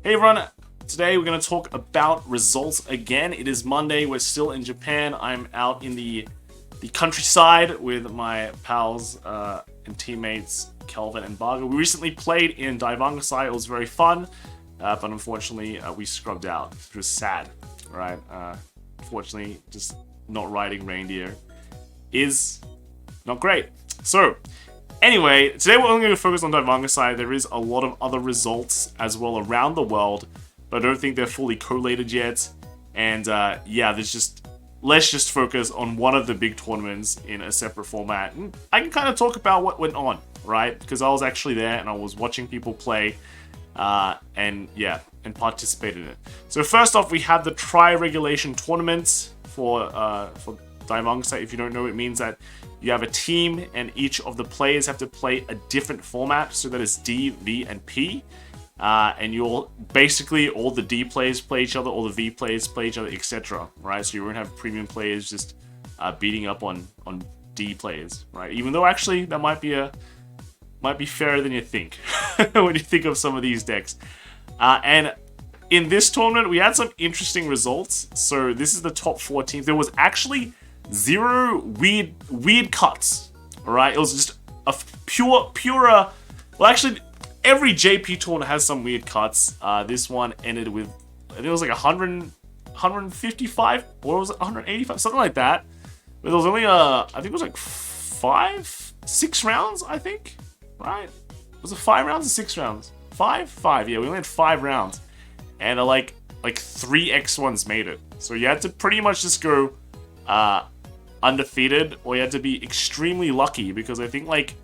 Hey everyone, today we're going to talk about results again. It is Monday, we're still in Japan. I'm out in the countryside with my pals and teammates, Kelvin and Varga. We recently played in Daivangasai, it was very fun, but unfortunately we scrubbed out, which was sad, right? Unfortunately, just not riding reindeer is not great. So, anyway, today we're only going to focus on Daivangasai. There is a lot of other results as well around the world, but I don't think they're fully collated yet. And yeah, let's just focus on one of the big tournaments in a separate format. And I can kind of talk about what went on, right? Because I was actually there and I was watching people play, and participated in it. So first off, we have the tri-regulation tournament for Daivangasai. If you don't know, it means that you have a team and each of the players have to play a different format. So that is D, V, and P. And you'll basically, all the D players play each other, all the V players play each other, etc. Right? So you won't have premium players just beating up on D players, right? Even though actually that might be fairer than you think when you think of some of these decks. And in this tournament, we had some interesting results. So this is the top 4 teams. There was actually 0 weird cuts. All right, it was just a pure. Well, actually, every JP tournament has some weird cuts. This one ended with, I think it was like 155, or was it 185, something like that. But there was only I think it was like 6 rounds. I think, right? Was it 5 rounds or 6 rounds? 5. Yeah, we only had 5 rounds, and like 3 X1s made it. So you had to pretty much just go undefeated, or you had to be extremely lucky, because I think like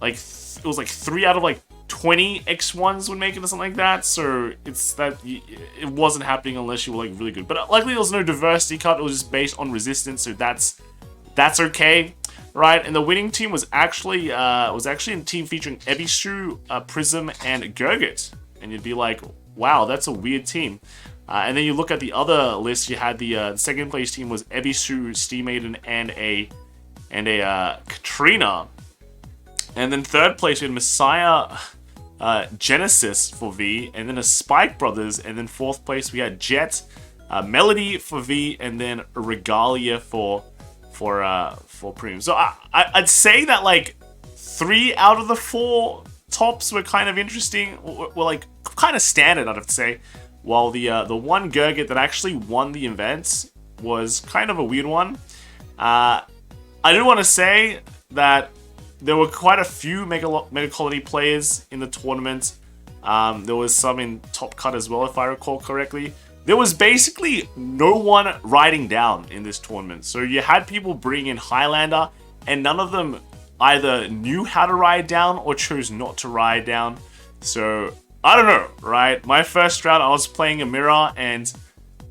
it was like 3 out of like 20 X1s would make it or something like that. So it's that it wasn't happening unless you were like really good. But luckily there was no diversity cut. It was just based on resistance, so that's okay, right? And the winning team was actually a team featuring Ebisu, Prism, and Gurgit. And you'd be like, wow, that's a weird team. And then you look at the other list. You had the second place team was Ebisu, Steam Maiden, and a Katrina. And then third place we had Messiah, Genesis for V, and then a Spike Brothers. And then fourth place we had Jet, Melody for V, and then Regalia for Premium. So I'd say that like 3 out of the 4 tops were kind of interesting, were like kind of standard, I'd have to say. While the one Gurgit that actually won the event was kind of a weird one. I do want to say that there were quite a few Mega Colony players in the tournament. There was some in Top Cut as well, if I recall correctly. There was basically no one riding down in this tournament. So you had people bring in Highlander, and none of them either knew how to ride down or chose not to ride down. So I don't know, right? My first round, I was playing a mirror, and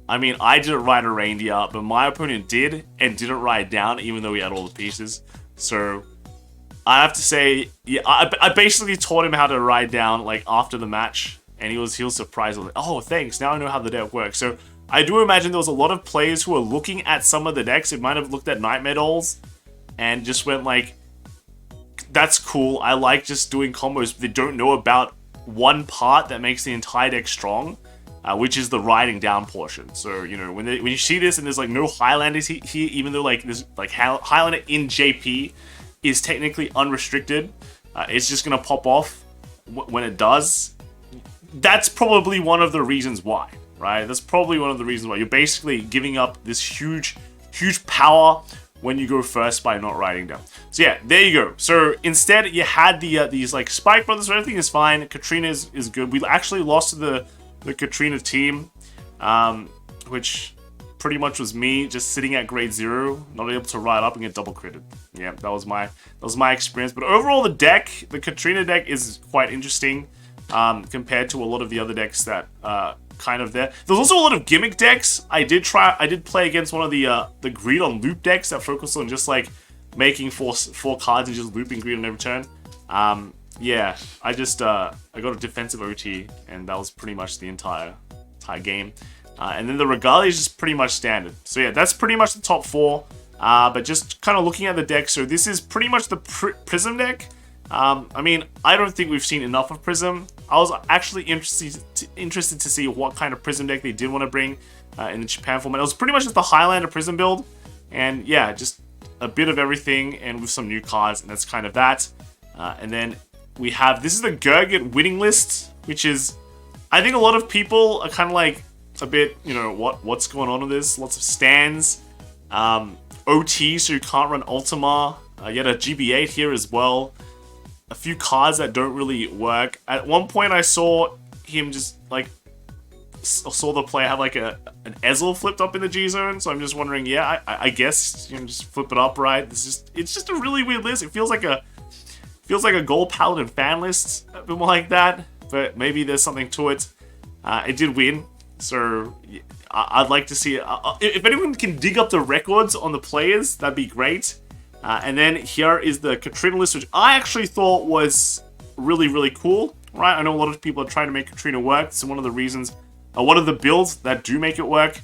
I mean, I didn't ride a reindeer, but my opponent did, and didn't ride down, even though he had all the pieces. So I have to say, yeah, I basically taught him how to ride down, like, after the match, and he was surprised. I was like, oh, thanks, now I know how the deck works. So I do imagine there was a lot of players who were looking at some of the decks. It might have looked at Nightmare Dolls, and just went like, that's cool, I like just doing combos. They don't know about one part that makes the entire deck strong, which is the riding down portion. So, you know, when you see this and there's like no Highlanders here, even though like there's like Highlander in JP is technically unrestricted, it's just gonna pop off when it does. That's probably one of the reasons why, right? That's probably one of the reasons why you're basically giving up this huge power when you go first by not riding down. So yeah, there you go. So instead, you had these like Spike Brothers. So everything is fine. Katrina is good. We actually lost to the Katrina team, which pretty much was me just sitting at grade 0, not able to ride up and get double critted. Yeah, that was my experience. But overall, the Katrina deck is quite interesting compared to a lot of the other decks that kind of there. There's also a lot of gimmick decks. I did play against one of the greed on loop decks that focus on just like making four cards and just looping greed on every turn. Yeah, I got a defensive OT, and that was pretty much the entire game. And then the Regalia is just pretty much standard. So yeah, that's pretty much the top 4. But just kind of looking at the deck, so this is pretty much the Prism deck. I mean, I don't think we've seen enough of Prism. I was actually interested to see what kind of Prism deck they did want to bring in the Japan format. It was pretty much just the Highlander Prism build, and yeah, just a bit of everything, and with some new cards, and that's kind of that. And then we have, this is the Gurgit winning list, which is, I think a lot of people are kind of like a bit, you know, what's going on with this? Lots of stands, OT, so you can't run Ultima. You had a GB8 here as well. A few cards that don't really work. At one point, I saw him just like saw the player have like an Ezel flipped up in the G zone. So I'm just wondering, yeah, I guess you know, just flip it up, right? It's just a really weird list. It feels like a Gold Paladin fan list, a bit more like that. But maybe there's something to it. It did win, so I'd like to see it. If anyone can dig up the records on the players, that'd be great. And then here is the Katrina list, which I actually thought was really, really cool, right? I know a lot of people are trying to make Katrina work. So one of the reasons, one of the builds that do make it work.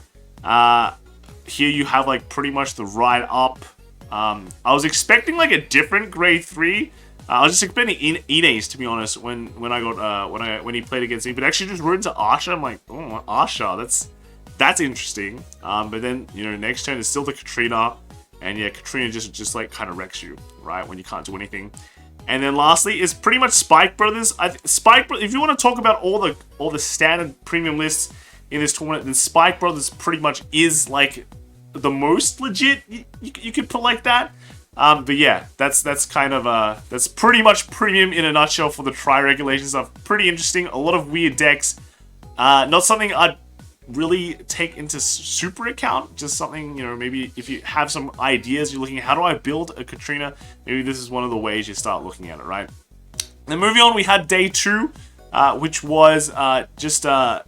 Here you have like pretty much the ride up. I was expecting like a different grade 3. I was just expecting Ines, to be honest, when he played against me, but actually just rode into Asha. I'm like, oh, Asha, that's interesting. But then, you know, next turn is still the Katrina. And yeah, Katrina just like kind of wrecks you, right, when you can't do anything. And then lastly is pretty much Spike Brothers. If you want to talk about all the standard premium lists in this tournament, then Spike Brothers pretty much is like the most legit. You could put like that. But yeah, that's kind of that's pretty much premium in a nutshell for the tri-regulation stuff. Pretty interesting. A lot of weird decks. Not something I'd really take into super account, just something, you know, maybe if you have some ideas, you're looking at how do I build a Katrina, maybe this is one of the ways you start looking at it, right? Then moving on, we had day 2, which was just a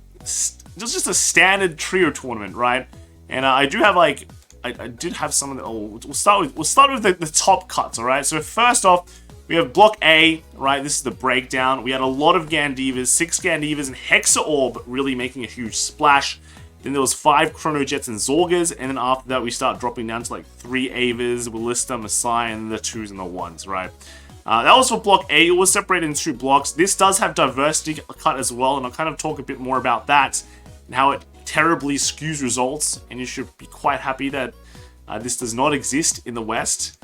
standard trio tournament, right? And I do have like I did have some of the, we'll start with the top cuts, all right? So first off, we have Block A, right? This is the breakdown. We had a lot of Gandivas, 6 Gandivas, and Hexa Orb really making a huge splash. Then there was 5 Chrono Jets and Zorgas, and then after that we start dropping down to like 3 Avas, Ballista, Messiah, and the 2s and the 1s, right? That was for Block A. It was separated in 2 blocks. This does have Diversity cut as well, and I'll kind of talk a bit more about that and how it terribly skews results, and you should be quite happy that this does not exist in the West.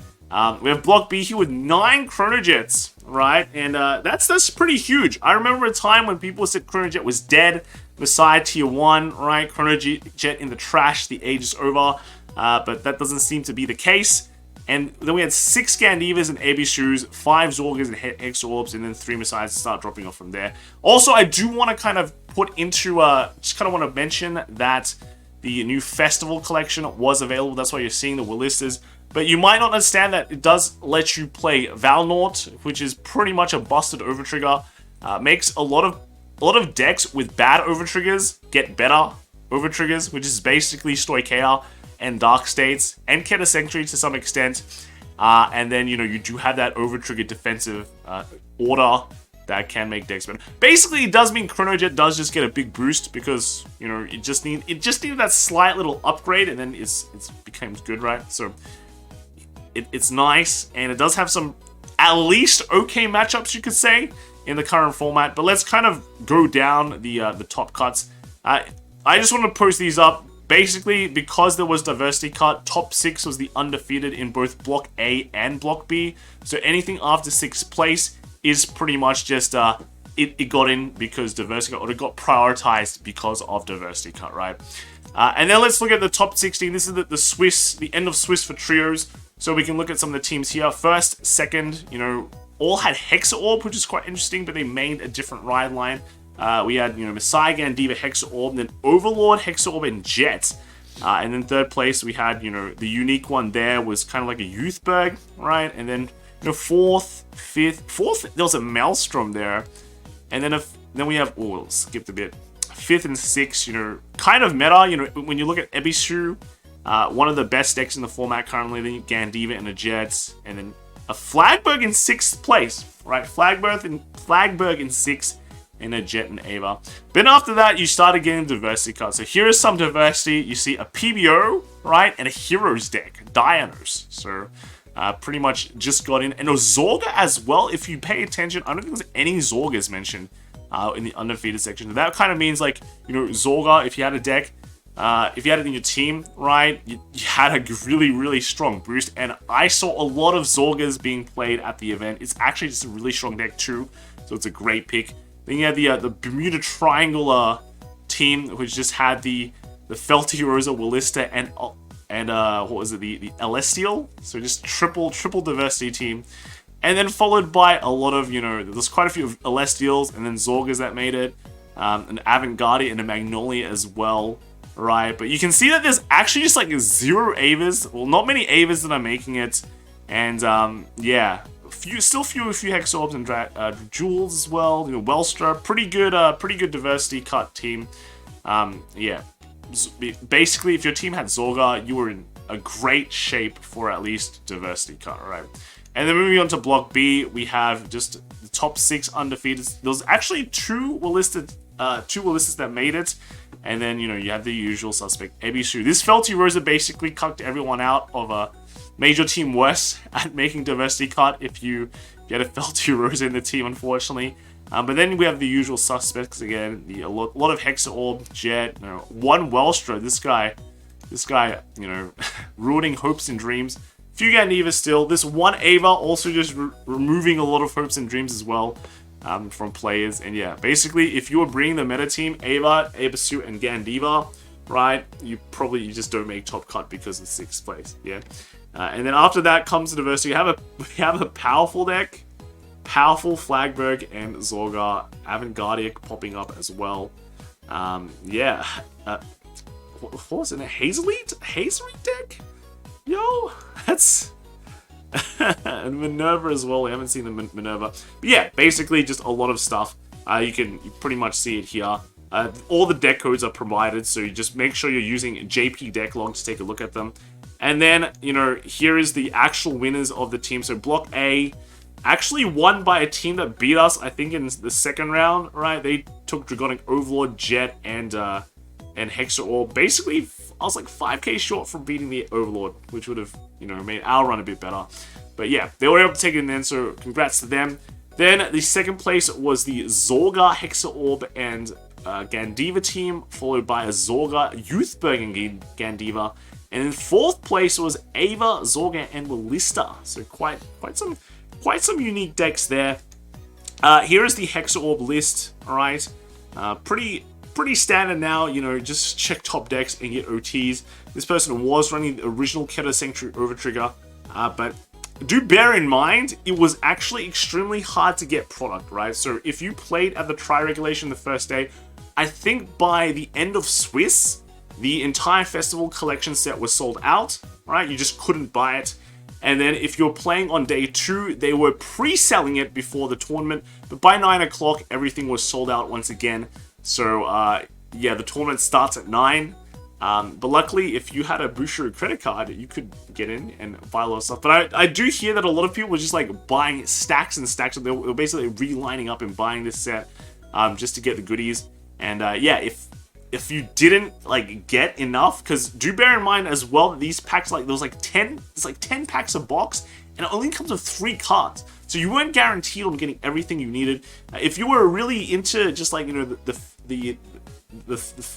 We have Block B here with 9 Chrono Jets, right? And that's pretty huge. I remember a time when people said Chrono Jet was dead. Messiah tier 1, right? Chrono Jet in the trash, the age is over. But that doesn't seem to be the case. And then we had 6 Gandivas and Abishus, 5 Zorgas and Hexa Orbs, and then 3 Messiahs to start dropping off from there. Also, I do want to kind of put into, just kind of want to mention that the new Festival collection was available. That's why you're seeing the Willistas. But you might not understand that it does let you play Valnort, which is pretty much a busted overtrigger. Makes a lot of decks with bad overtriggers get better overtriggers, which is basically Stoicheia and Dark States and Keta Sanctuary to some extent. And then, you know, you do have that overtrigger defensive order that can make decks better. Basically, it does mean Chrono Jet does just get a big boost because, you know, it just needed that slight little upgrade, and then it becomes good, right? So it's nice, and it does have some at least okay matchups, you could say, in the current format. But let's kind of go down the top cuts. I just want to post these up. Basically, because there was diversity cut, top 6 was the undefeated in both Block A and Block B. So anything after 6th place is pretty much just it got in because diversity cut, or it got prioritized because of diversity cut, right? And then let's look at the top 16. This is the end of Swiss for trios. So we can look at some of the teams here. First, second, you know, all had Hexa Orb, which is quite interesting, but they made a different ride line. We had, you know, Messiah, Gandiva, Hexa Orb, and then Overlord, Hexa Orb, and Jet. And then third place, we had, you know, the unique one there was kind of like a Youthberg, right? And then, you know, fourth, there was a Maelstrom there. And then we have, oh, skipped a bit. 5th and 6th, you know, kind of meta. You know, when you look at Ebisu, one of the best decks in the format currently, then Gandiva and the Jets, and then a Flagberg in 6th place, right? Flagberg in 6th, and a Jet and Ava. Then after that, you started getting diversity cards. So here is some diversity. You see a PBO, right? And a Heroes deck, Dianos. So pretty much just got in. And a Zorga as well. If you pay attention, I don't think there's any Zorgas mentioned in the undefeated section. And that kind of means, like, you know, Zorga, if you had a deck, if you had it in your team, right, you had a really, really strong boost. And I saw a lot of Zorgas being played at the event. It's actually just a really strong deck too, so it's a great pick. Then you had the Bermuda Triangle team, which just had the Felty Rosa, Willista, and what was it, the Celestial? So just triple diversity team. And then followed by a lot of, you know, there's quite a few Celestials, and then Zorgas that made it, an Vanguard and a Magnolia as well, right? But you can see that there's actually just like 0 Avas, well, not many Avas that are making it, and yeah, still a few Hex Orbs and Jewels as well. You know, Welstra, pretty good diversity cut team. Yeah, basically, if your team had Zorga, you were in a great shape for at least diversity cut, right? And then moving on to Block B, we have just the top 6 undefeated. There was actually two Willistas that made it. And then, you know, you have the usual suspect, Ebisu. This Felty Rosa basically cucked everyone out of a Major Team West at making diversity cut if you get a Felty Rosa in the team, unfortunately. But then we have the usual suspects again. A lot of Hexa Orb, Jet, you know, one Welstra. This guy, you know, ruining hopes and dreams. Few Gandivas still. This one Ava also just removing a lot of hopes and dreams as well from players. And yeah, basically, if you were bringing the meta team, Ava, Ebisu, and Gandiva, right, you just don't make top cut because of 6th place. Yeah, and then after that comes the diversity. We have a powerful deck, powerful Flagberg and Zorga, Avantgardic popping up as well. Yeah, what was it? A Hazelite deck? Yo, that's... and Minerva as well. We haven't seen the Minerva. But yeah, basically just a lot of stuff. You pretty much see it here. All the deck codes are provided, so you just make sure you're using JP Decklog to take a look at them. And then, you know, here is the actual winners of the team. So Block A actually won by a team that beat us, I think, in the second round, right? They took Dragonic Overlord, Jet, and Hexa Orb. Basically, I was like 5k short from beating the Overlord, which would have, you know, made our run a bit better. But yeah, they were able to take it in then, so congrats to them. Then the second place was the Zorga, Hexa Orb, and Gandiva team, followed by a Zorga, Youthberg, and Gandiva. And in 4th place was Ava, Zorga, and Willista. So quite some unique decks there. Here is the Hexa Orb list. All right, pretty standard now, you know, just check top decks and get OTs. This person was running the original Keter Sanctuary Overtrigger, but do bear in mind, it was actually extremely hard to get product, right? So if you played at the Tri-Regulation the first day, I think by the end of Swiss, the entire festival collection set was sold out, right? You just couldn't buy it. And then if you're playing on day 2, they were pre-selling it before the tournament, but by 9 o'clock, everything was sold out once again. So, yeah, the tournament starts at 9. But luckily, if you had a Bushiroad credit card, you could get in and buy a lot of stuff. But I do hear that a lot of people were just, like, buying stacks and stacks. They were basically relining up and buying this set just to get the goodies. And, yeah, if you didn't, like, get enough, because do bear in mind as well that these packs, like, there's, like, 10 packs a box, and it only comes with 3 cards. So you weren't guaranteed on getting everything you needed. If you were really into just, like, you know, the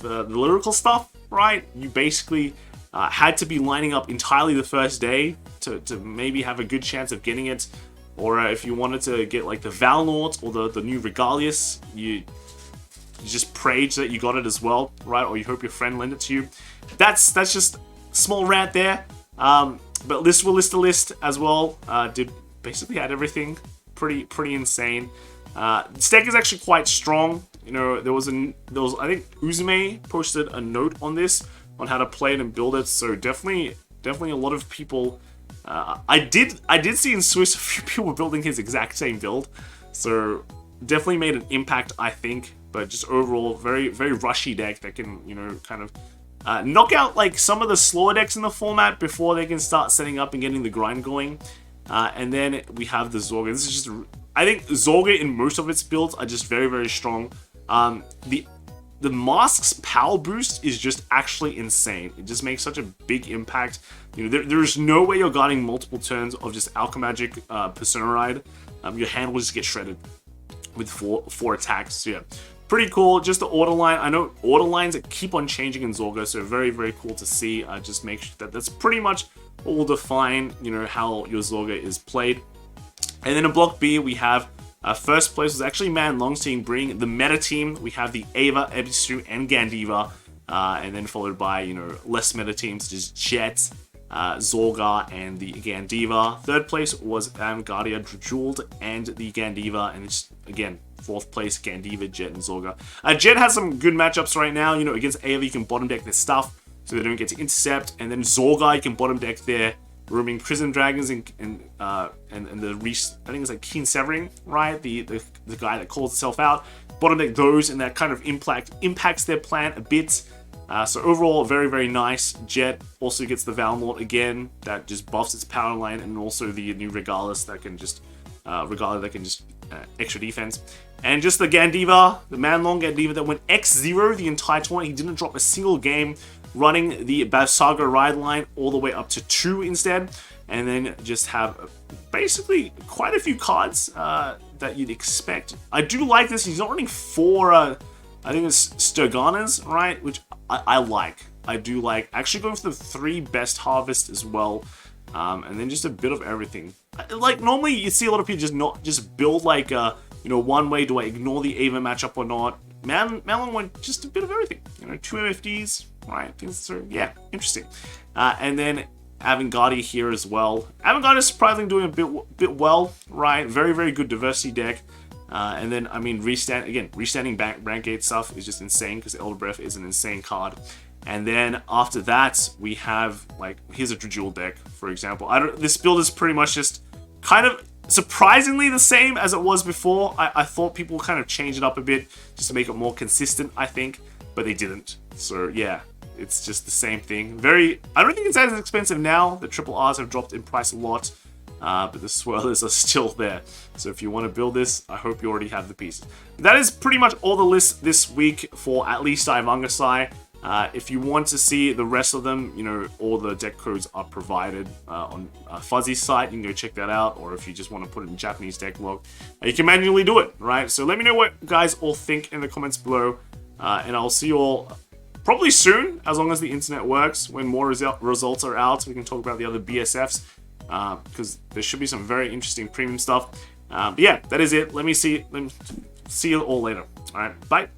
lyrical stuff, right? You basically had to be lining up entirely the first day to maybe have a good chance of getting it. Or if you wanted to get, like, the Valnort or the new Regalius, you just prayed that you got it as well, right? Or you hope your friend lent it to you. That's just small rant there. But Willista list as well basically had everything. Pretty insane. This deck is actually quite strong. You know, there was I think Uzume posted a note on this on how to play it and build it. So definitely a lot of people. I did see in Swiss a few people building his exact same build. So definitely made an impact, I think. But just overall, very rushy deck that can, you know, kind of knock out like some of the slower decks in the format before they can start setting up and getting the grind going. And then we have the Zorga. This is just, I think Zorga in most of its builds are just very strong. The mask's power boost is just actually insane. It just makes such a big impact. You know, there's no way you're guarding multiple turns of just Alchemagic Persona Ride. Your hand will just get shredded. with four attacks. So yeah, pretty cool. Just the order line. I know order lines keep on changing in Zorga, so very, very cool to see. Just make sure that that's pretty much what will define, you know, how your Zorga is played. And then in Block B, we have first place was actually Man Long seeing bring the meta team. We have the Ava, Ebisu, and Gandiva. And then followed by, you know, less meta teams, just Jet, Zorga, and the Gandiva. Third place was Vanguard, Jeweled, and the Gandiva. And it's, again, fourth place, Gandiva, Jet, and Zorga. Jet has some good matchups right now. You know, against Ava, you can bottom deck their stuff so they don't get to intercept. And then Zorga, you can bottom deck their roaming Prison Dragons and the I think it's like Keen Severing, right? The guy that calls itself out. Bottom deck those, and that kind of impacts their plan a bit. So overall, very, very nice. Jet also gets the Valmort again. That just buffs its power line, and also the new Regalis that can just extra defense. And just the Gandiva, the Man-Long Gandiva that went X0 the entire tournament. He didn't drop a single game, running the Basaga ride line all the way up to 2 instead. And then just have basically quite a few cards that you'd expect. I do like this. He's not running 4, I think it's Sturganas, right? Which I like. I do like. Actually going for the 3 best harvest as well. And then just a bit of everything. Like, normally you see a lot of people just build like, you know, one way. Do I ignore the Ava matchup or not? Melon went just a bit of everything. You know, 2 MFDs, right? Things are, yeah, interesting. And then Avantgarde here as well. Avantgarde is surprisingly doing a bit well, right? Very, very good diversity deck. And then, I mean, restanding rank 8 stuff is just insane because Elder Breath is an insane card. And then after that, we have, like, here's a Jewel deck, for example. This build is pretty much just kind of surprisingly the same as it was before. I thought people kind of changed it up a bit just to make it more consistent, I think, but they didn't. So yeah, it's just the same thing. I don't think it's as expensive now. The triple R's have dropped in price a lot, but the swirlers are still there. So if you want to build this, I hope you already have the pieces. That is pretty much all the lists this week for at least Daivangasai. If you want to see the rest of them, you know, all the deck codes are provided on Fuzzy's site. You can go check that out. Or if you just want to put it in Japanese deck log, you can manually do it, right? So let me know what you guys all think in the comments below. And I'll see you all probably soon, as long as the internet works. When more results are out, we can talk about the other BSFs. Because there should be some very interesting premium stuff. But yeah, that is it. Let me see you all later. All right, bye.